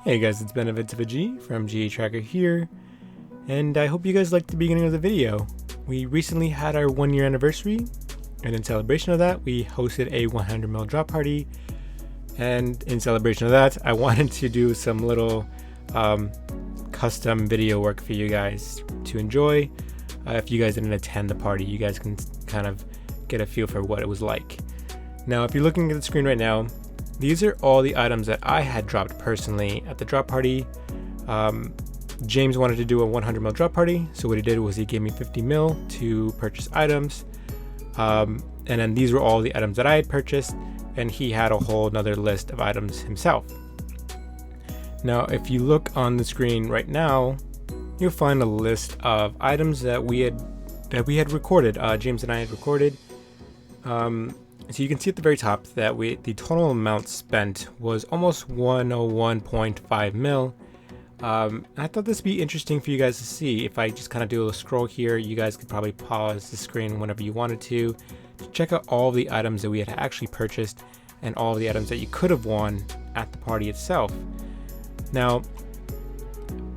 Hey guys, it's Benefits of a G from GA Tracker here, and I hope you guys liked the beginning of the video. We recently had our 1-year anniversary, and in celebration of that, we hosted a 100ml drop party. And in celebration of that, I wanted to do some little custom video work for you guys to enjoy. If you guys didn't attend the party, you guys can kind of get a feel for what it was like. Now, if you're looking at the screen right now, these are all the items that I had dropped personally at the drop party. James wanted to do a 100ml drop party, so what he did was he gave me 50ml to purchase items. And then these were all the items that I had purchased, and he had a whole nother list of items himself. Now, if you look on the screen right now, you'll find a list of items that we had recorded. James and I had recorded. So you can see at the very top that the total amount spent was almost 101.5 mil. I thought this would be interesting for you guys to see. If I just kind of do a little scroll here, you guys could probably pause the screen whenever you wanted to check out all the items that we had actually purchased and all the items that you could have won at the party itself. Now,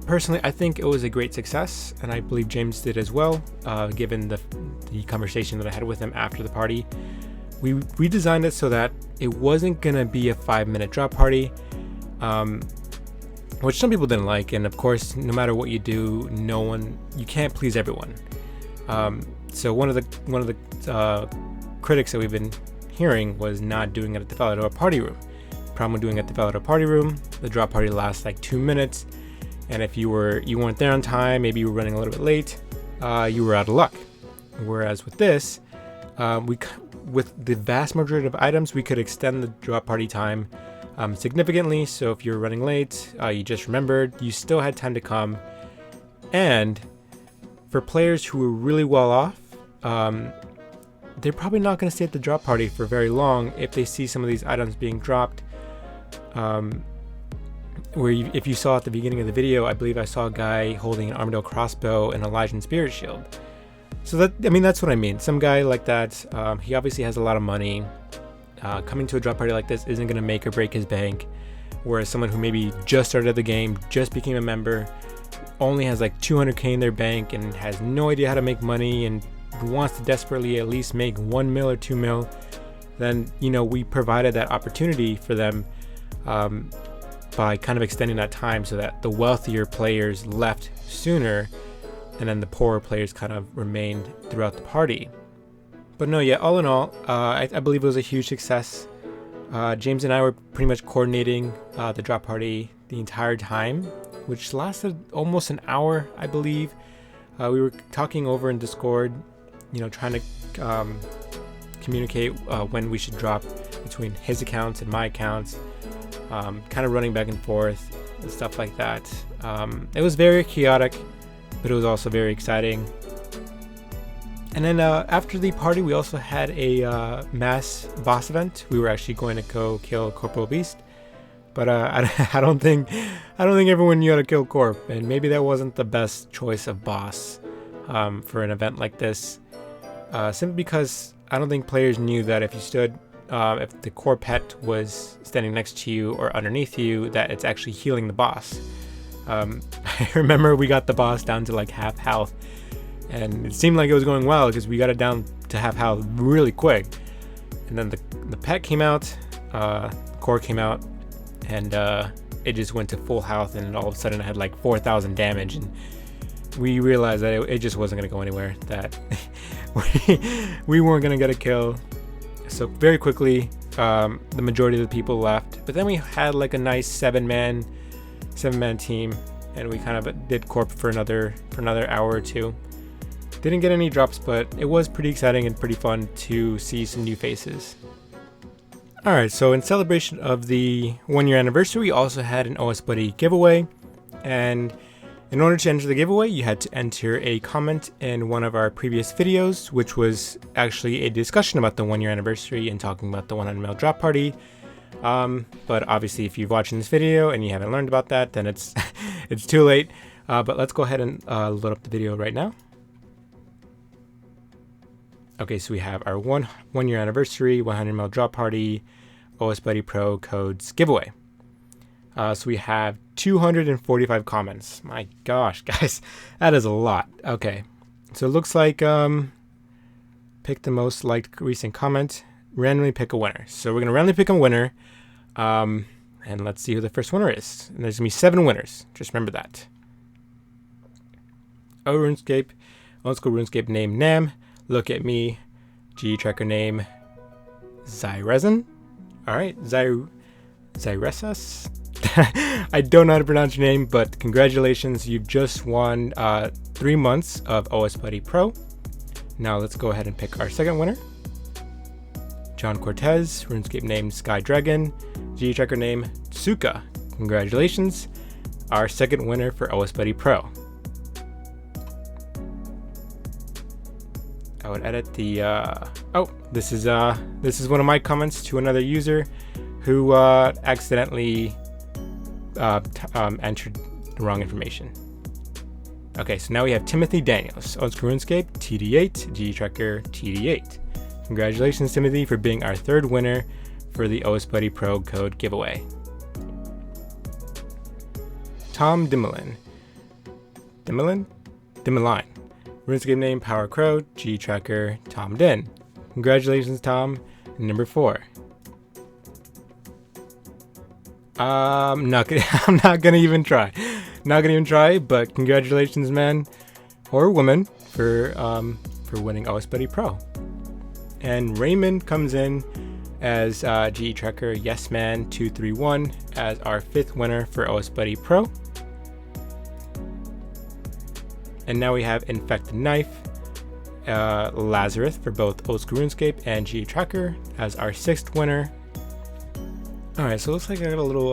personally, I think it was a great success, and I believe James did as well, given the conversation that I had with him after the party. We redesigned it so that it wasn't gonna be a 5-minute drop party, which some people didn't like. And of course, no matter what you do, you can't please everyone. So one of the critics that we've been hearing was not doing it at the Fellow Party Room. Problem with doing it at the Fellow Party Room, the drop party lasts like 2 minutes, and if you weren't there on time, maybe you were running a little bit late, you were out of luck. Whereas with this, with the vast majority of items, we could extend the drop party time significantly. So if you're running late, you just remembered, you still had time to come. And for players who were really well off, they're probably not going to stay at the drop party for very long if they see some of these items being dropped. If you saw at the beginning of the video, I believe I saw a guy holding an Armadillo crossbow and a Legion Spirit Shield. So that's what I mean. Some guy like that, he obviously has a lot of money. Coming to a drop party like this isn't going to make or break his bank. Whereas someone who maybe just started the game, just became a member, only has like 200k in their bank and has no idea how to make money and wants to desperately at least make 1 mil or 2 mil, then, we provided that opportunity for them by kind of extending that time so that the wealthier players left sooner, and then the poorer players kind of remained throughout the party. But no, yeah, all in all, I believe it was a huge success. James and I were pretty much coordinating the drop party the entire time, which lasted almost an hour, I believe. We were talking over in Discord, trying to communicate when we should drop between his accounts and my accounts, kind of running back and forth and stuff like that. It was very chaotic, but it was also very exciting. And then after the party, we also had a mass boss event. We were actually going to go kill Corporal Beast, but I don't think everyone knew how to kill Corp, and maybe that wasn't the best choice of boss for an event like this. Simply because I don't think players knew that if the core pet was standing next to you or underneath you, that it's actually healing the boss. I remember we got the boss down to like half health, and it seemed like it was going well because we got it down to half health really quick. And then the pet came out, the core came out, and it just went to full health, and all of a sudden it had like 4,000 damage, and we realized that it just wasn't going to go anywhere, that we weren't going to get a kill. So very quickly, the majority of the people left, but then we had like a nice seven-man team, and we kind of did Corp for another hour or two. Didn't get any drops, but it was pretty exciting and pretty fun to see some new faces. Alright, so in celebration of the 1-year anniversary, we also had an OSBuddy giveaway, and in order to enter the giveaway, you had to enter a comment in one of our previous videos, which was actually a discussion about the 1-year anniversary and talking about the 100ml drop party. But obviously, if you've watched this video and you haven't learned about that, then it's it's too late. But let's go ahead and load up the video right now. Okay, so we have our 1-year anniversary 100ml drop party OSBuddy Pro codes giveaway. So we have 245 comments. My gosh, guys, that is a lot. Okay, so it looks like pick the most liked recent comment, randomly pick a winner. So we're gonna randomly pick a winner, and let's see who the first winner is. And there's gonna be 7 winners. Just remember that. Oh, RuneScape, old school RuneScape name Nam. Look at me, G tracker name Zyresin. All right, Zyresas. I don't know how to pronounce your name, but congratulations, you've just won 3 months of OSBuddy Pro. Now let's go ahead and pick our second winner. John Cortez, RuneScape name Sky Dragon, G tracker name Tsuka. Congratulations, our second winner for OSBuddy Pro. I would edit the this is one of my comments to another user who accidentally entered the wrong information. Okay, so now we have Timothy Daniels, old school RuneScape TD8, G tracker TD8. Congratulations, Timothy, for being our 3rd winner for the OSBuddy Pro code giveaway. Tom Dimmelin, RuneScape name Power Crow, G tracker Tom Din. Congratulations, Tom. Number 4. I'm not gonna even try. But congratulations, man or woman, for winning OSBuddy Pro. And Raymond comes in as GE Tracker Yes Man 231 as our 5th winner for OSBuddy Pro. And now we have Infected Knife, Lazarus for both Old School RuneScape and GE Tracker as our 6th winner. Alright, so it looks like I got a little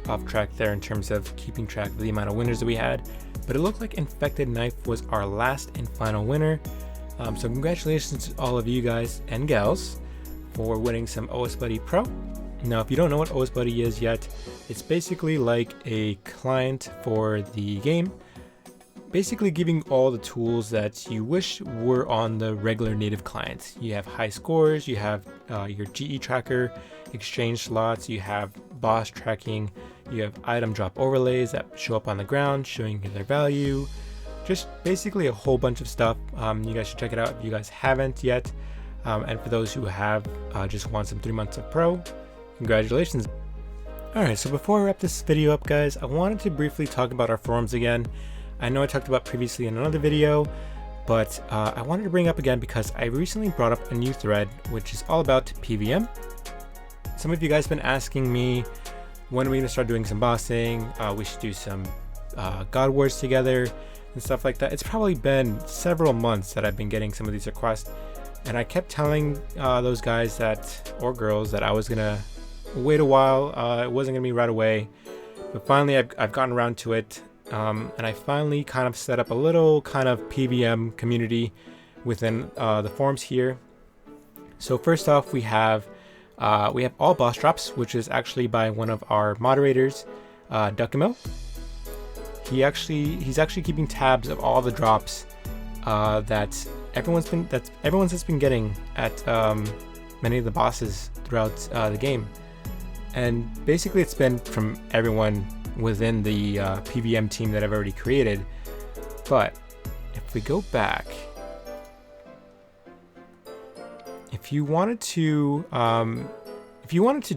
off track there in terms of keeping track of the amount of winners that we had, but it looked like Infected Knife was our last and final winner. So congratulations to all of you guys and gals for winning some OSBuddy Pro. Now, if you don't know what OSBuddy is yet, it's basically like a client for the game, basically giving all the tools that you wish were on the regular native clients. You have high scores, you have your GE tracker, exchange slots, you have boss tracking, you have item drop overlays that show up on the ground showing you their value, just basically a whole bunch of stuff. You guys should check it out if you guys haven't yet. And for those who have just won some 3 months of Pro, congratulations. Alright, so before I wrap this video up, guys, I wanted to briefly talk about our forums again. I know I talked about previously in another video, but I wanted to bring up again because I recently brought up a new thread which is all about PVM. Some of you guys have been asking me when are we going to start doing some bossing, we should do some God Wars together and stuff like that. It's probably been several months that I've been getting some of these requests, and I kept telling those guys or girls that I was going to wait a while, it wasn't going to be right away, but finally I've gotten around to it. And I finally kind of set up a little kind of PVM community within the forums here. So first off, we have all boss drops, which is actually by one of our moderators, Duckamo. He's actually keeping tabs of all the drops that everyone's been getting at many of the bosses throughout the game, and basically it's been from everyone within the PVM team that I've already created. But if we go back, if you wanted to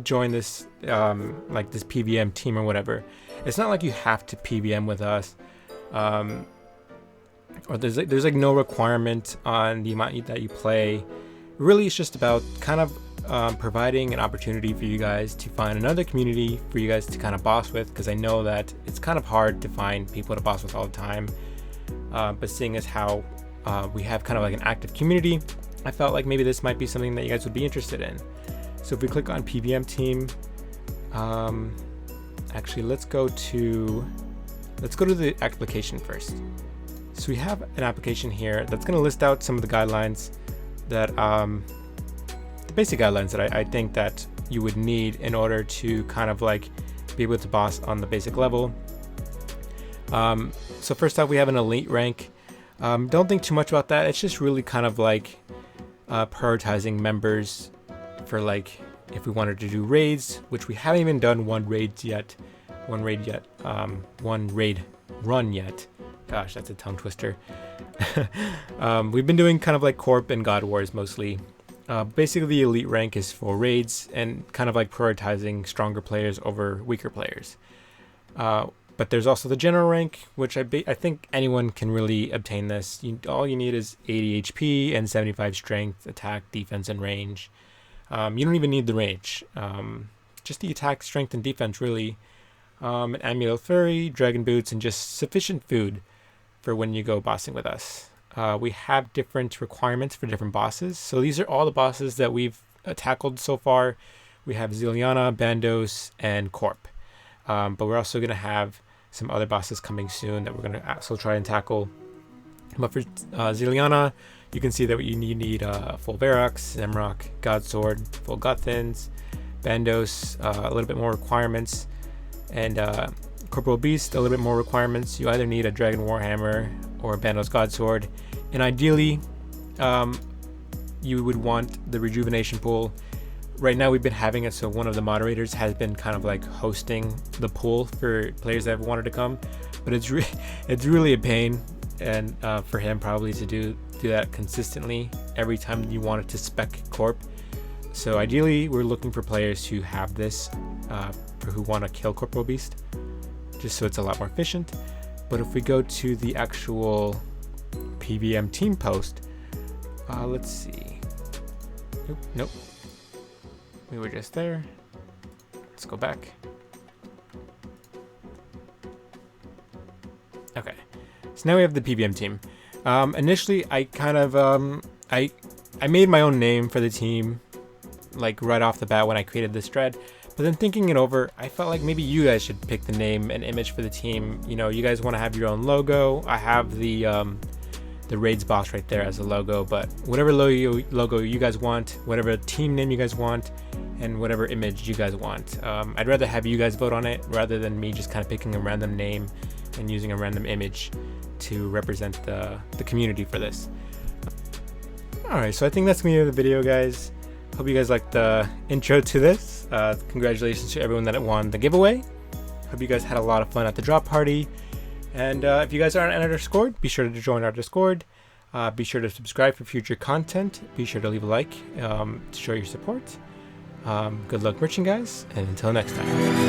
join this like this PVM team or whatever, it's not like you have to PVM with us, or there's like no requirement on the amount that you play. Really, it's just about kind of providing an opportunity for you guys to find another community for you guys to kind of boss with, because I know that it's kind of hard to find people to boss with all the time. But seeing as how we have kind of like an active community, I felt like maybe this might be something that you guys would be interested in. So if we click on PVM team, actually let's go to the application first. So we have an application here that's going to list out some of the guidelines that the basic guidelines that I think that you would need in order to kind of like be able to boss on the basic level. So first off, we have an elite rank. Don't think too much about that. It's just really kind of like prioritizing members for like if we wanted to do raids, which we haven't even done one raids yet. one raid yet. One raid run yet. Gosh, that's a tongue twister. We've been doing kind of like Corp and God Wars mostly. Basically, the elite rank is for raids and kind of like prioritizing stronger players over weaker players. But there's also the general rank, which I think anyone can really obtain this. All you need is 80 HP and 75 strength, attack, defense, and range. You don't even need the range. Just the attack, strength, and defense really. An amulet fairy, dragon boots, and just sufficient food for when you go bossing with us. We have different requirements for different bosses. So these are all the bosses that we've tackled so far. We have Ziliana, Bandos, and Corp. But we're also going to have some other bosses coming soon that we're going to also try and tackle. But for Ziliana, you can see that you need full Varrox, Zemrock, Godsword, full Guthins, Bandos, a little bit more requirements, and Corporal Beast, a little bit more requirements. You either need a Dragon Warhammer or a Bandos Godsword, and ideally you would want the rejuvenation pool. Right now we've been having it so one of the moderators has been kind of like hosting the pool for players that have wanted to come, but it's really a pain, and for him probably to do that consistently every time you wanted to spec Corp. So ideally we're looking for players who have this, for who want to kill Corporal Beast, just so it's a lot more efficient. But if we go to the actual PVM team post, let's see. Nope. We were just there. Let's go back. Okay, so now we have the PVM team. Initially, I kind of I made my own name for the team, like right off the bat when I created this thread. But then thinking it over, I felt like maybe you guys should pick the name and image for the team. You know, you guys want to have your own logo. I have the raids boss right there as a logo, but whatever logo you guys want, whatever team name you guys want, and whatever image you guys want. I'd rather have you guys vote on it rather than me just kind of picking a random name and using a random image to represent the community for this. Alright, so I think that's going to be the video, guys. Hope you guys liked the intro to this. Congratulations to everyone that won the giveaway. Hope you guys had a lot of fun at the drop party. And if you guys aren't in our Discord, be sure to join our Discord. Be sure to subscribe for future content. Be sure to leave a like to show your support. Good luck merching, guys, and until next time.